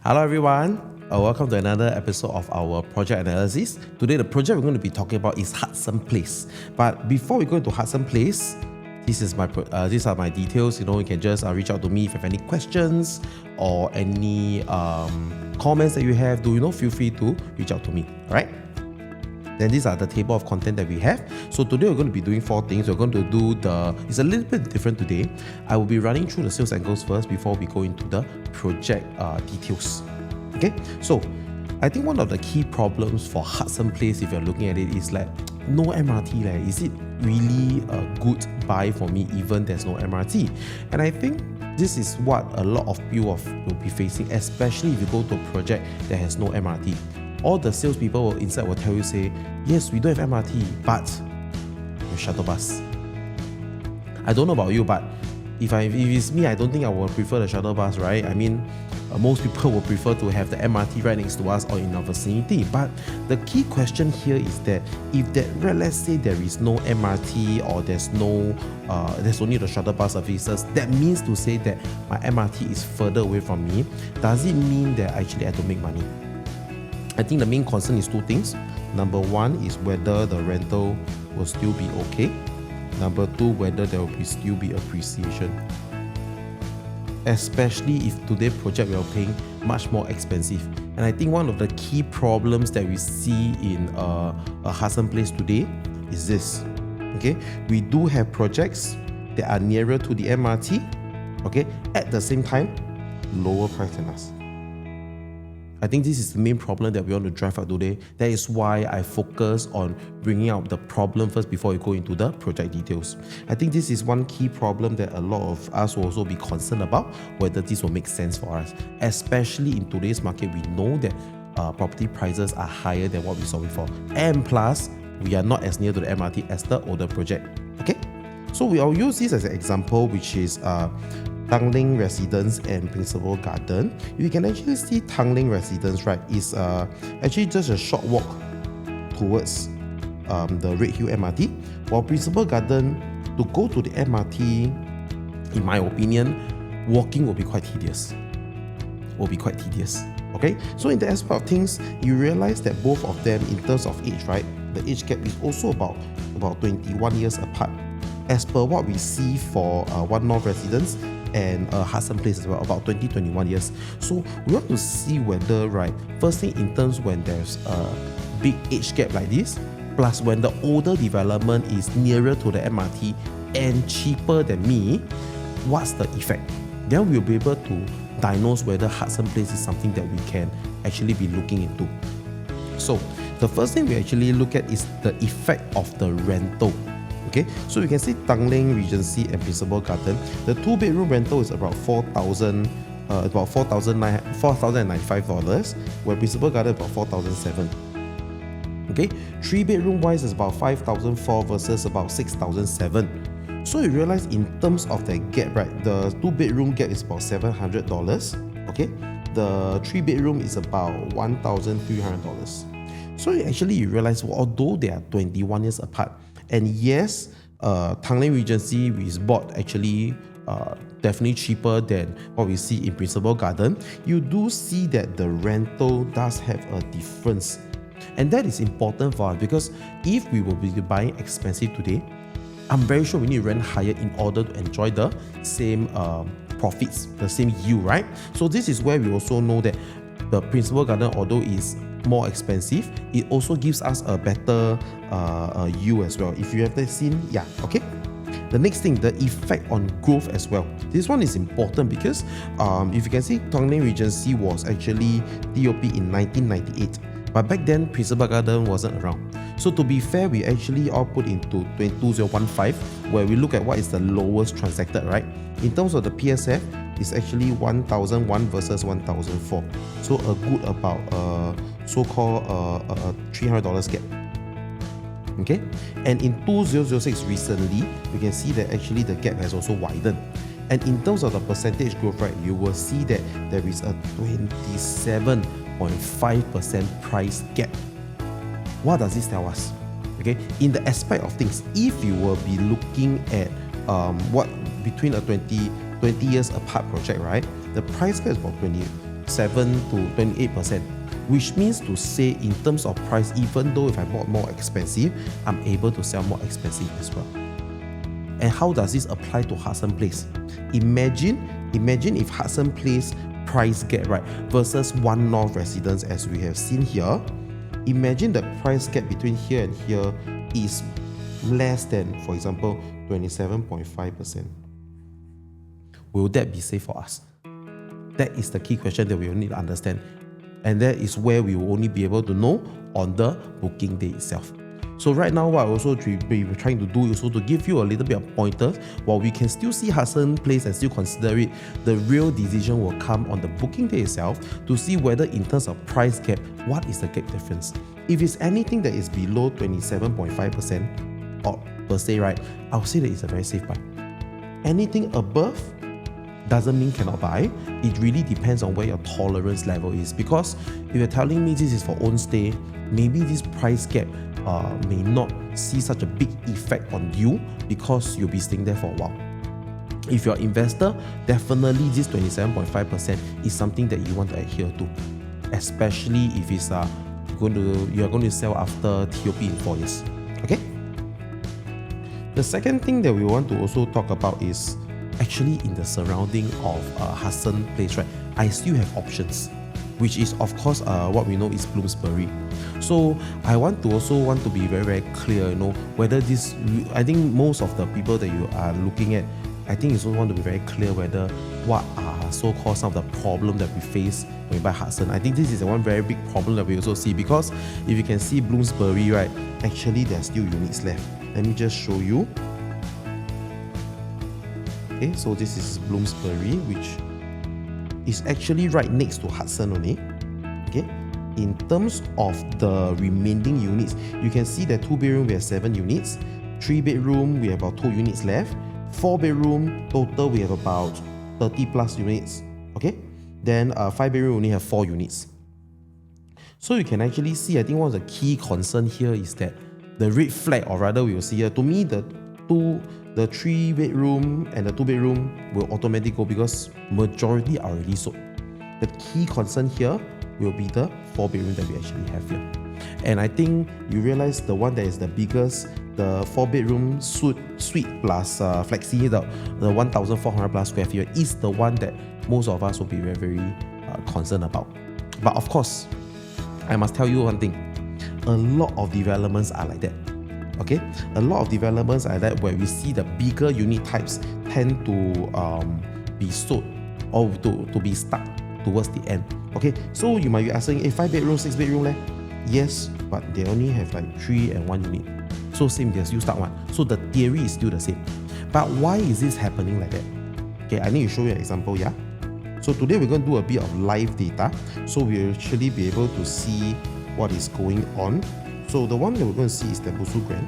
Hello everyone, welcome to another episode of our project analysis. Today the project we're going to be talking about is Hudson Place. But before we go into Hudson Place, these are my details. You can just reach out to me if you have any questions or any comments that you have. Feel free to reach out to me. Alright? Then these are the table of content that we have. So today we're going to be doing 4 things. We're going to do it's a little bit different today. I will be running through the sales angles first before we go into the project details. Okay, so I think one of the key problems for Hudson Place, if you're looking at it, is like no MRT. Is it really a good buy for me even there's no MRT? And I think this is what a lot of people will be facing, especially if you go to a project that has no MRT. All the salespeople inside will tell you, say, yes, we don't have MRT, but we have shuttle bus. I don't know about you, but if it's me, I don't think I would prefer the shuttle bus, right? I mean, most people will prefer to have the MRT right next to us or in our vicinity. But the key question here is that let's say there is no MRT or there's only the shuttle bus services, that means to say that my MRT is further away from me. Does it mean that I actually have to make money? I think the main concern is 2 things. Number 1 is whether the rental will still be okay. Number 2, whether there will still be appreciation. Especially if today's project we are paying much more expensive. And I think one of the key problems that we see in a Hudson Place today is this. Okay, we do have projects that are nearer to the MRT, okay, at the same time, lower price than us. I think this is the main problem that we want to drive out today. That is why I focus on bringing out the problem first before we go into the project details. I think this is one key problem that a lot of us will also be concerned about, whether this will make sense for us. Especially in today's market, we know that property prices are higher than what we saw before. And plus, we are not as near to the MRT as the older project. Okay? So I'll use this as an example, which is Tanglin Residence and Principal Garden. You can actually see Tanglin Residence, right, is actually just a short walk towards the Red Hill MRT, while Principal Garden, to go to the MRT, in my opinion, walking will be quite tedious. Okay, so in the aspect of things, you realize that both of them, in terms of age, right, the age gap is also about 21 years apart, as per what we see for One North Residence and Hudson Place as well, about 20-21 years. So we want to see whether, right, first thing in terms when there's a big age gap like this, plus when the older development is nearer to the MRT and cheaper than me, what's the effect? Then we'll be able to diagnose whether Hudson Place is something that we can actually be looking into. So the first thing we actually look at is the effect of the rental. Okay, so you can see Tanglin Regency and Principal Garden. The 2-bedroom rental is about $4,095, where Principal Garden about $4,007. Okay, 3-bedroom wise is about $5,004 versus about $6,007. So you realize in terms of the gap, right, the 2-bedroom gap is about $700. Okay, the 3-bedroom is about $1,300. So you realize, although they are 21 years apart, and yes, Tanglin Regency is bought actually definitely cheaper than what we see in Principal Garden, you do see that the rental does have a difference. And that is important for us, because if we will be buying expensive today, I'm very sure we need to rent higher in order to enjoy the same profits, the same yield, right? So this is where we also know that the Principal Garden, although is more expensive, it also gives us a better yield as well. If you have seen, yeah, okay. The next thing, the effect on growth as well. This one is important because if you can see, Tanglin Regency was actually DOP in 1998, but back then Principal Garden wasn't around. So to be fair, we actually all put into 2015, where we look at what is the lowest transacted, right? In terms of the PSF, it's actually 1,001 versus 1,004. So a good about so-called $300 gap. Okay, and in 2006 recently, we can see that actually the gap has also widened. And in terms of the percentage growth, right, you will see that there is a 27.5% price gap. What does this tell us? Okay, in the aspect of things, if you will be looking at what between a 20 years apart project, right, the price gap is about to 28%, which means to say in terms of price, even though if I bought more expensive, I'm able to sell more expensive as well. And how does this apply to Hudson Place? Imagine if Hudson Place price gap, right, versus One North Residence as we have seen here. Imagine the price gap between here and here is less than, for example, 27.5%. Will that be safe for us? That is the key question that we will need to understand. And that is where we will only be able to know on the booking day itself. So right now, what I also be trying to do is also to give you a little bit of pointers. While we can still see Hudson Place and still consider it, the real decision will come on the booking day itself to see whether in terms of price gap, what is the gap difference. If it's anything that is below 27.5% or per se, right, I'll say that it's a very safe buy. Anything above doesn't mean cannot buy. It really depends on where your tolerance level is, because if you're telling me this is for own stay, maybe this price gap may not see such a big effect on you because you'll be staying there for a while. If you're an investor, definitely this 27.5% is something that you want to adhere to, especially if it's you're going to sell after TOP in 4 years. Okay. The second thing that we want to also talk about is actually in the surrounding of Hudson Place, right? I still have options, which is of course what we know is Bloomsbury. So I want to be very, very clear, whether this, I think most of the people that you are looking at, I think you also want to be very clear whether what are so-called some of the problems that we face when we buy Hudson. I think this is one very big problem that we also see, because if you can see Bloomsbury, right, actually there's still units left. Let me just show you. Okay, so this is Bloomsbury, which is actually right next to Hudson only. Okay, in terms of the remaining units, you can see that 2-bedroom we have 7 units, 3-bedroom we have about 2 units left, 4-bedroom total we have about 30 plus units. Okay, then 5-bedroom only have 4 units. So you can actually see, I think one of the key concern here is that the red flag, or rather we will see here, to me the 3-bedroom and the 2-bedroom will automatically go because majority are already sold. The key concern here will be the 4-bedroom that we actually have here. And I think you realize the one that is the biggest, the 4-bedroom suite plus flexi, the 1,400 plus square feet is the one that most of us will be very, very concerned about. But of course, I must tell you one thing, a lot of developments are like that. Okay, a lot of developments are that where we see the bigger unit types tend to be sold or to be stuck towards the end. Okay, so you might be asking, 5-bedroom, 6-bedroom leh? Yes, but they only have like 3 and 1 unit. So same, they're still stuck one. So the theory is still the same. But why is this happening like that? Okay, I need to show you an example, yeah? So today we're going to do a bit of live data, so we'll actually be able to see what is going on. So the one that we're going to see is Tembusu Grand.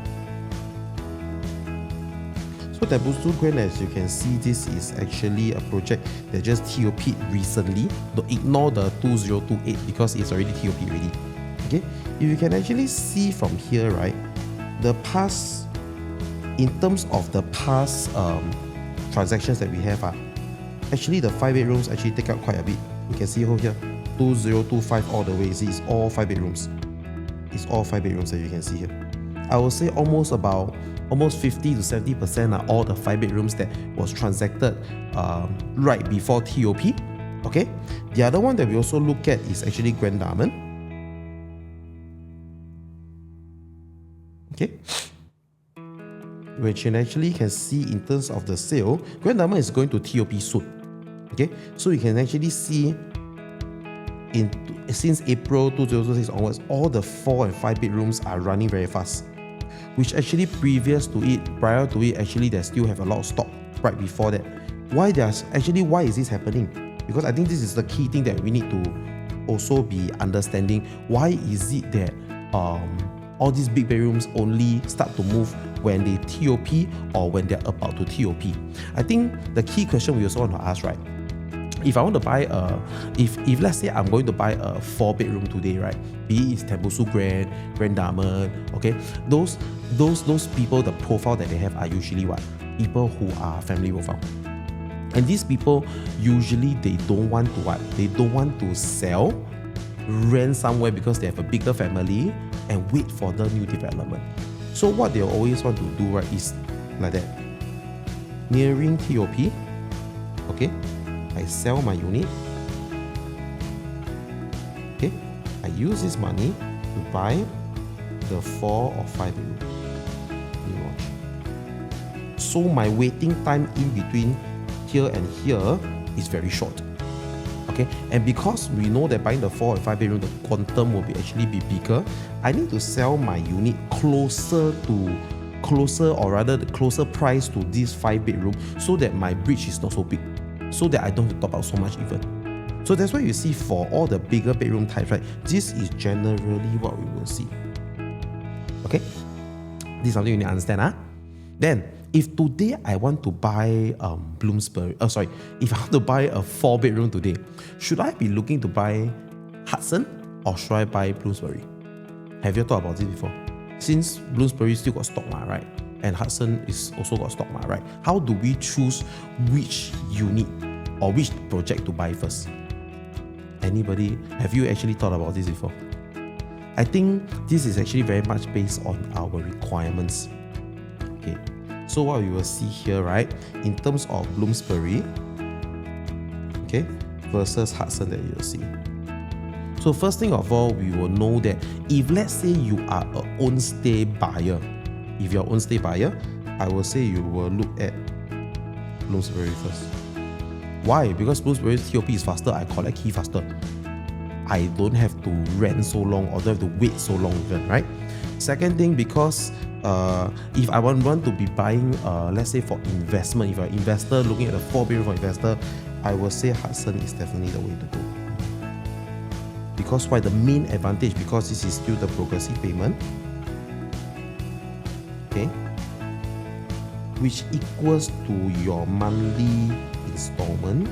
So Tembusu Grand, as you can see, this is actually a project that just TOP'd recently. Don't ignore the 2028 because it's already TOP already. Okay, if you can actually see from here, right, the past, in terms of the past transactions that we have, actually the 5-bedrooms actually take up quite a bit. You can see over here, 2025 all the way. See, it's all 5-bedrooms. It's all 5-bedrooms that you can see here. I will say almost 50 to 70% are all the 5-bedrooms that was transacted right before TOP. Okay, the other one that we also look at is actually Grand Diamond. Okay, which you actually can see in terms of the sale, Grand Diamond is going to TOP soon. Okay, so you can actually see since April 2006 onwards, all the 4 and 5-bedrooms are running very fast. Which actually prior to it, actually they still have a lot of stock right before that. Why is this happening? Because I think this is the key thing that we need to also be understanding. Why is it that all these big bedrooms only start to move when they TOP or when they're about to TOP? I think the key question we also want to ask, right? If I want to buy if let's say I'm going to buy a 4-bedroom today, right? Be it Tembusu Grand Diamond, okay? Those people, the profile that they have are usually what? People who are family profile. And these people, usually they don't want to what? They don't want to sell, rent somewhere because they have a bigger family and wait for the new development. So what they always want to do, right, is like that. Nearing TOP, okay, I sell my unit, okay, I use this money to buy the 4 or 5 bedroom. You watch. So my waiting time in between here and here is very short. Okay, and because we know that buying the 4 or 5 bedroom, the quantum will actually be bigger, I need to sell my unit closer or rather the closer price to this 5 bedroom so that my bridge is not so big, so that I don't have to top out so much even. So that's why you see for all the bigger bedroom types, right, this is generally what we will see. Okay, this is something you need to understand. Then, if today I want to buy Bloomsbury, if I want to buy a 4 bedroom today, should I be looking to buy Hudson or should I buy Bloomsbury? Have you thought about this before? Since Bloomsbury still got stock, right? And Hudson is also got stock, right? How do we choose which unit or which project to buy first? Anybody, have you actually thought about this before? I think this is actually very much based on our requirements. Okay, so what we will see here, right, in terms of Bloomsbury, okay, versus Hudson that you'll see. So first thing of all, we will know that if let's say you are an own stay buyer, if you're an own stay buyer, I will say you will look at Bloomsbury first. Why? Because Bloomsbury's TOP is faster, I collect key faster. I don't have to rent so long or don't have to wait so long even, right? Second thing, because if I want to be buying, let's say for investment, if you're an investor looking at a 4 bedroom for investor, I will say Hudson is definitely the way to go. Because why? The main advantage, because this is still the progressive payment, okay, which equals to your monthly installment,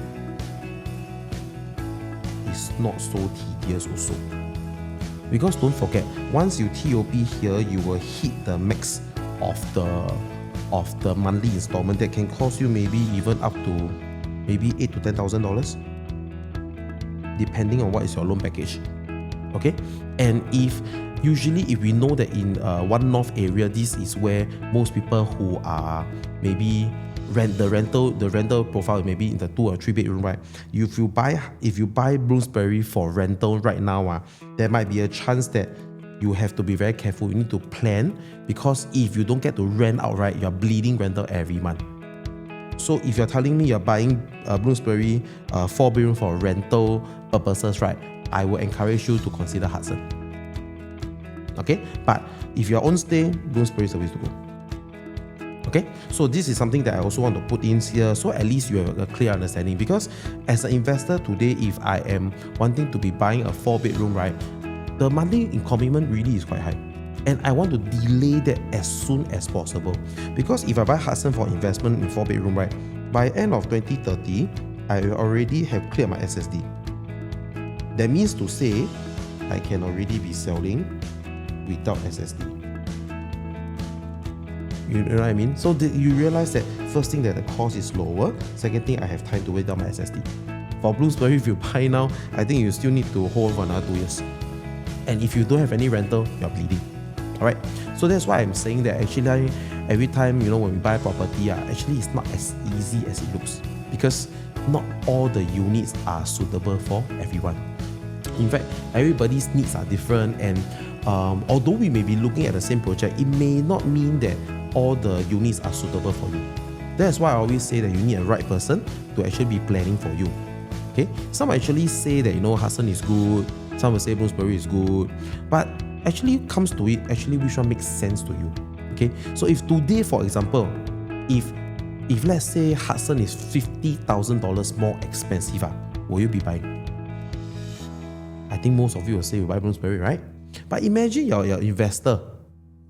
is not so tedious also. Because don't forget, once you TOP here, you will hit the max of the monthly installment that can cost you maybe even up to maybe $8,000 to $10,000, depending on what is your loan package. Okay, and if we know that in one north area, this is where most people who are maybe the rental profile maybe in the 2 or 3 bedroom, right? If you buy Bloomsbury for rental right now, there might be a chance that you have to be very careful. You need to plan, because if you don't get to rent out, right, you're bleeding rental every month. So if you're telling me you're buying Bloomsbury 4 bedroom for rental purposes, right, I will encourage you to consider Hudson. Okay, but if you're on stay, Bloomsbury is the way to go. Okay, so this is something that I also want to put in here, so at least you have a clear understanding. Because as an investor today, if I am wanting to be buying a 4 bedroom, right, the monthly commitment really is quite high, and I want to delay that as soon as possible. Because if I buy Hudson for investment in 4 bedroom, right, by end of 2030, I already have cleared my SSD. That means to say, I can already be selling without SSD. You know what I mean? So you realize that first thing, that the cost is lower. Second thing, I have time to wait down my SSD. For Bloomsbury, if you buy now, I think you still need to hold for another 2 years. And if you don't have any rental, you're bleeding. Alright? So that's why I'm saying that actually every time, when we buy property, actually it's not as easy as it looks. Because not all the units are suitable for everyone. In fact, everybody's needs are different, and although we may be looking at the same project, it may not mean that all the units are suitable for you. That's why I always say that you need a right person to actually be planning for you. Okay, some actually say that Hudson is good, some will say Bloomsbury is good, but actually comes to it, actually which one makes sense to you. Okay, so if today, for example, if let's say Hudson is $50,000 more expensive, will you be buying? I think most of you will say you buy Bloomsbury, right? But imagine you're an investor.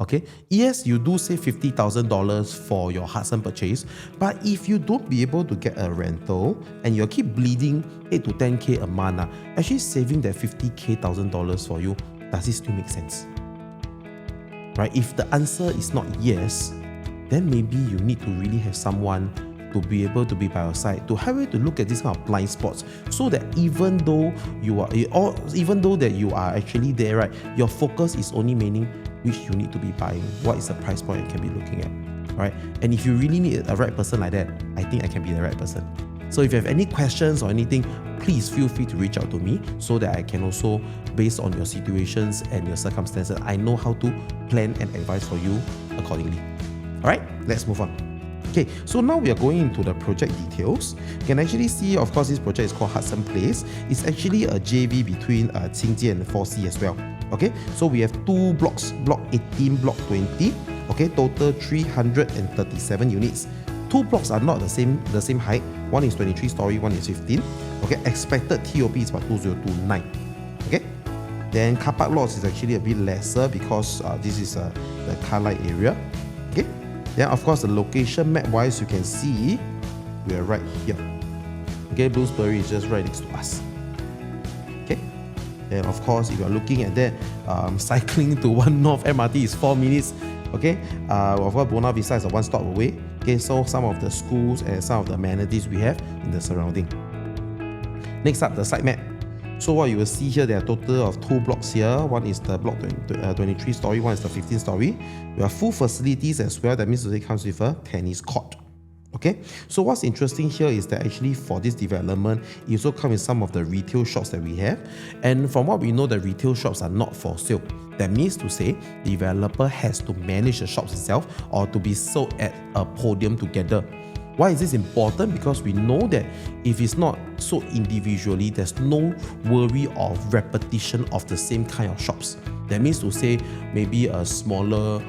Okay, yes, you do save $50,000 for your Hudson purchase, but if you don't be able to get a rental and you keep bleeding 8 to 10K a month, actually saving that $50,000 for you, does it still make sense? Right? If the answer is not yes, then maybe you need to really have someone to be able to be by your side, to help you to look at these kind of blind spots, so that even though that you are actually there, right, your focus is only meaning which you need to be buying, what is the price point you can be looking at, right? And if you really need a right person like that, I think I can be the right person. So if you have any questions or anything, please feel free to reach out to me so that I can also, based on your situations and your circumstances, I know how to plan and advise for you accordingly. Alright, let's move on. Okay, so now we are going into the project details. You can actually see, of course, this project is called Hudson Place. It's actually a JV between Qingjie and 4C as well. Okay, so we have two blocks, block 18, block 20. Okay, total 337 units. Two blocks are not the same height. One is 23 story, one is 15. Okay, expected TOP is about 2029. Okay, then car park lots is actually a bit lesser because this is the car light area. Okay, then of course the location map wise, you can see we are right here. Okay, Bloomsbury is just right next to us. Okay, and of course if you are looking at that, cycling to One North MRT is 4 minutes. Okay, of course Buona Vista is a one stop away. Okay, so some of the schools and some of the amenities we have in the surrounding. Next up, the site map. So what you will see here, there are a total of 2 blocks here. One is the block 23 story, one is the 15 story. We have full facilities as well. That means it comes with a tennis court. Okay, so what's interesting here is that actually for this development, it also comes with some of the retail shops that we have. And from what we know, the retail shops are not for sale. That means to say, the developer has to manage the shops itself or to be sold at a podium together. Why is this important? Because we know that if it's not sold individually, there's no worry of repetition of the same kind of shops. That means to say, maybe a smaller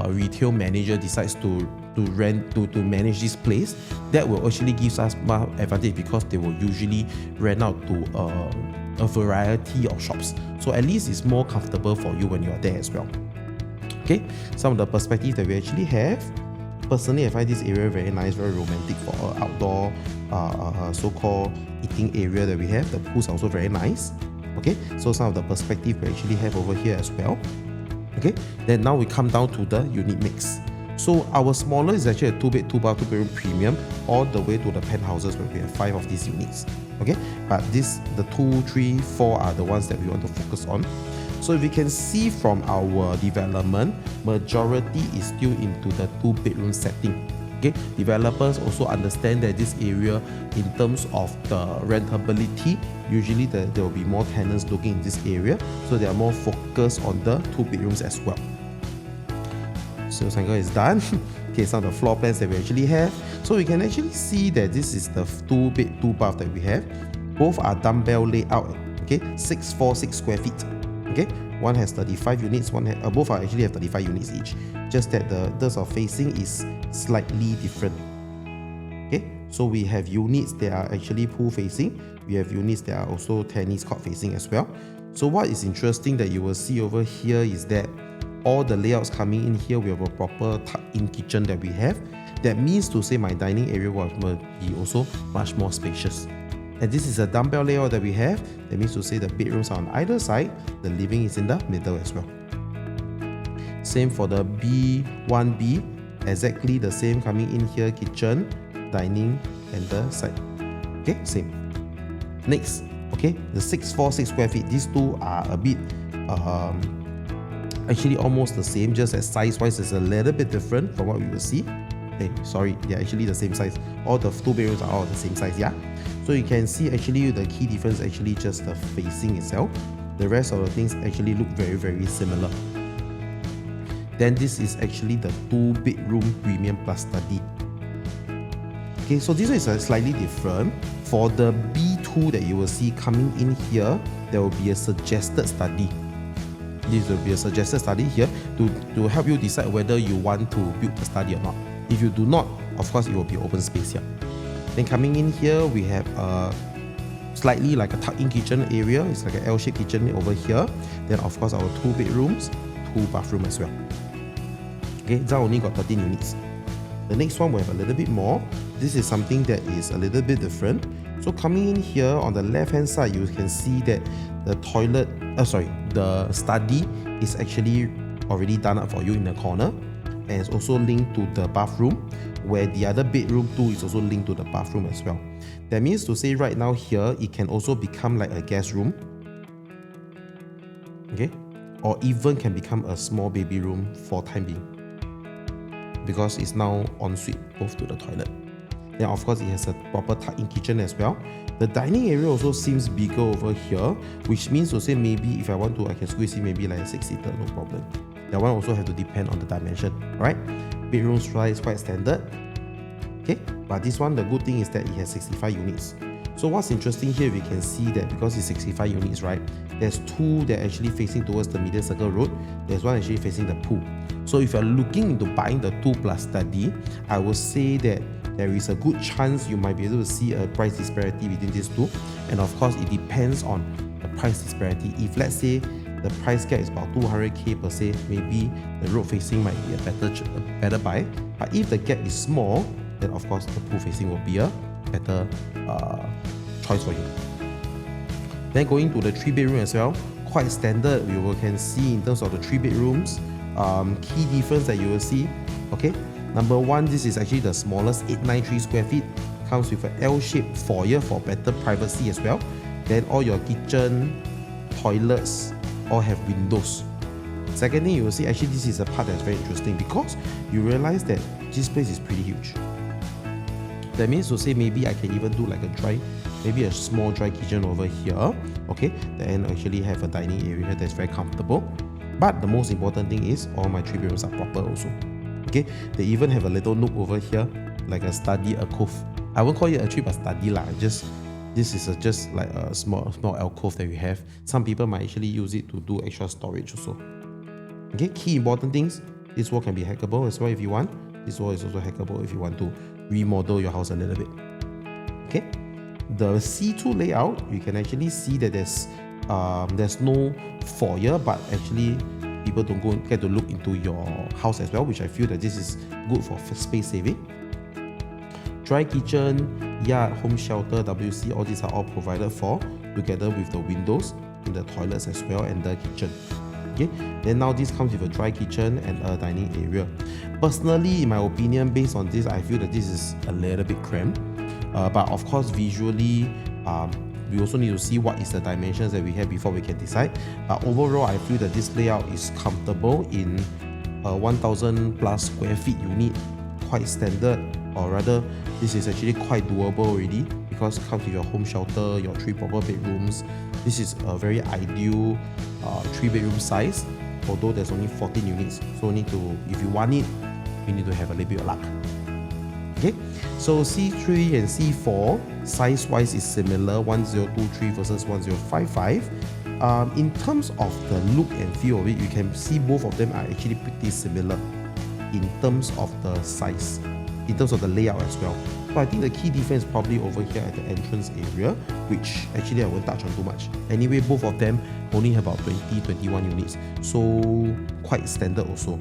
retail manager decides to manage this place, that will actually give us more advantage because they will usually rent out to a variety of shops. So at least it's more comfortable for you when you are there as well. Okay, some of the perspectives that we actually have. Personally, I find this area very nice, very romantic for an outdoor so-called eating area that we have. The pools are also very nice. Okay, so some of the perspective we actually have over here as well. Okay, then now we come down to the unit mix. So our smaller is actually a 2-bed, 2-bath, 2-bedroom premium all the way to the penthouses where we have 5 of these units. Okay, but the 2, 3, 4 are the ones that we want to focus on. So if you can see from our development, majority is still into the 2-bedroom setting. Okay, developers also understand that this area, in terms of the rentability, usually there will be more tenants looking in this area, so they are more focused on the 2 bedrooms as well. So cycle is done. Okay, some of the floor plans that we actually have. So we can actually see that this is the 2-bed, 2-bath that we have. Both are dumbbell layout. Okay, 646 square feet. Okay, one has 35 units, both are actually have 35 units each. Just that the depth of facing is slightly different. Okay, so we have units that are actually pool facing. We have units that are also tennis court facing as well. So what is interesting that you will see over here is that all the layouts coming in here, we have a proper tucked-in kitchen that we have. That means to say my dining area will be also much more spacious. And this is a dumbbell layout that we have. That means to say the bedrooms are on either side, the living is in the middle as well. Same for the B1B, exactly the same coming in here, kitchen, dining, and the side. Okay, same. Next, okay, the 646 square feet, these two are a bit actually almost the same, just as size-wise is a little bit different from what we will see. Hey, sorry, they're actually the same size. All the 2 bedrooms are all the same size, yeah? So you can see actually the key difference is actually just the facing itself. The rest of the things actually look very, very similar. Then this is actually the 2-bedroom premium plus study. Okay, so this one is slightly different. For the B2 that you will see coming in here, there will be a suggested study. This will be a suggested study here to help you decide whether you want to build a study or not. If you do not, of course, it will be open space here. Then coming in here, we have a slightly like a tucked-in kitchen area. It's like an L-shaped kitchen over here. Then of course our 2 bedrooms, 2 bathrooms as well. Okay, that only got 13 units. The next one we have a little bit more. This is something that is a little bit different. So coming in here on the left hand side, you can see that the the study is actually already done up for you in the corner. and it's also linked to the bathroom, where the other bedroom too is also linked to the bathroom as well. That means to say right now here, it can also become like a guest room, okay, or even can become a small baby room for time being, because it's now ensuite both to the toilet. Then of course it has a proper tuck-in kitchen as well. The dining area also seems bigger over here, which means to say maybe if I want to, I can squeeze in maybe like a 6-seater, no problem. That one also have to depend on the dimension, right? Bedroom size is quite standard, okay? But this one, the good thing is that it has 65 units. So what's interesting here, we can see that because it's 65 units, right? There's 2 that are actually facing towards the Media Circle Road. There's one actually facing the pool. So if you're looking into buying the 2+ study, I would say that there is a good chance you might be able to see a price disparity between these 2. And of course, it depends on the price disparity. If let's say the price gap is about 200k per se, maybe the road facing might be a better buy. But if the gap is small, then of course the pool facing will be a better choice for you. Then going to the 3-bedroom as well, quite standard. We can see in terms of the 3 bedrooms, key difference that you will see. Okay, number 1, this is actually the smallest, 893 square feet. Comes with an L-shaped foyer for better privacy as well. Then all your kitchen, toilets, all have windows. Secondly, you will see actually this is a part that's very interesting because you realize that this place is pretty huge. That means to say maybe I can even do like maybe a small dry kitchen over here, okay, then actually have a dining area that's very comfortable. But the most important thing is all my 3 bedrooms are proper also. Okay, they even have a little nook over here, like a study alcove. I won't call it a tree, but study lah. This is just like a small alcove that we have. Some people might actually use it to do extra storage also. Okay, key important things. This wall can be hackable as well if you want. This wall is also hackable if you want to remodel your house a little bit. Okay, the C2 layout, you can actually see that there's no foyer, but actually people don't get to look into your house as well, which I feel that this is good for space saving. Dry kitchen, yard, home shelter, WC, all these are all provided for together with the windows in the toilets as well and the kitchen. Okay, then now this comes with a dry kitchen and a dining area. Personally, in my opinion, based on this, I feel that this is a little bit cramped. But of course, visually, we also need to see what is the dimensions that we have before we can decide. But overall, I feel that this layout is comfortable in a 1,000+ square feet unit, quite standard, or rather, this is actually quite doable already because it comes with your home shelter, your 3 proper bedrooms. This is a very ideal 3-bedroom size, although there's only 14 units. So if you want it, you need to have a little bit of luck. Okay, so C3 and C4 size-wise is similar, 1023 versus 1055. In terms of the look and feel of it, you can see both of them are actually pretty similar in terms of the size, in terms of the layout as well. So I think the key difference is probably over here at the entrance area, which actually I won't touch on too much. Anyway, both of them only have about 21 units, so quite standard also.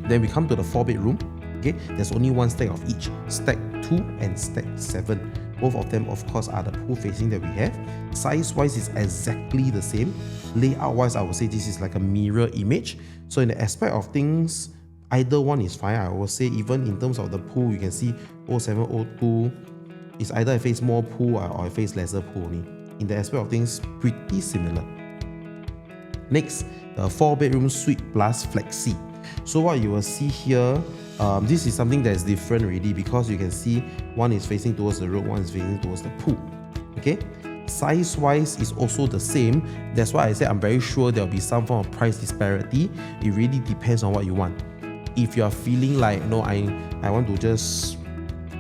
Then we come to the 4-bedroom. Okay, there's only 1 stack of each, stack 2 and stack 7. Both of them, of course, are the pool facing that we have. Size-wise is exactly the same. Layout-wise, I would say this is like a mirror image. So in the aspect of things, either one is fine. I will say even in terms of the pool, you can see 0702 is either I face more pool or I face lesser pool only. In the aspect of things, pretty similar. Next, the 4-bedroom suite plus flexi. So what you will see here, this is something that is different already because you can see one is facing towards the road, one is facing towards the pool. Okay, size-wise is also the same. That's why I said I'm very sure there'll be some form of price disparity. It really depends on what you want. If you're feeling like, no, I want to just,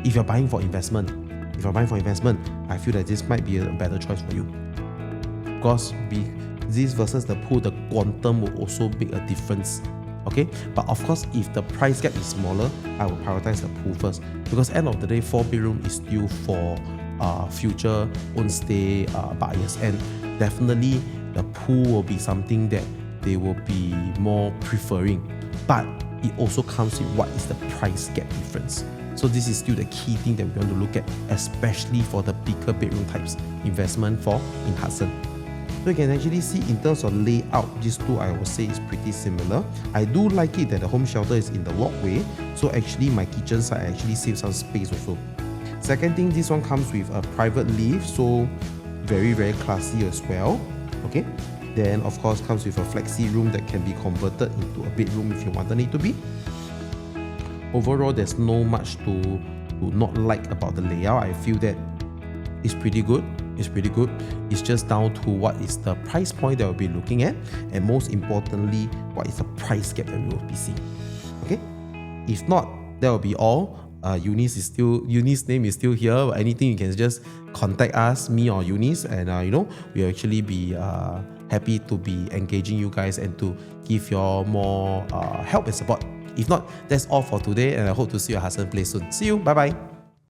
if you're buying for investment, I feel that this might be a better choice for you. Because this versus the pool, the quantum will also make a difference. Okay, but of course, if the price gap is smaller, I will prioritize the pool first because end of the day, 4-bedroom is still for future own stay buyers, and definitely the pool will be something that they will be more preferring. But it also comes with what is the price gap difference. So this is still the key thing that we want to look at, especially for the bigger bedroom types investment in Hudson. So you can actually see in terms of layout, these two I would say is pretty similar. I do like it that the home shelter is in the walkway, so actually my kitchen side actually saves some space also. Second thing, this one comes with a private lift, so very classy as well. Okay, then of course comes with a flexi room that can be converted into a bedroom if you wanted it to be. Overall, there's no much to not like about the layout. I feel that it's pretty good. It's just down to what is the price point that we'll be looking at, and most importantly, what is the price gap that we will be seeing. Okay, if not, that will be all. Eunice's name is still here. Anything you can just contact us, me or Eunice, and we'll actually be happy to be engaging you guys and to give you all more help and support. If not, that's all for today, and I hope to see you at Hudson Place soon. See you. Bye bye.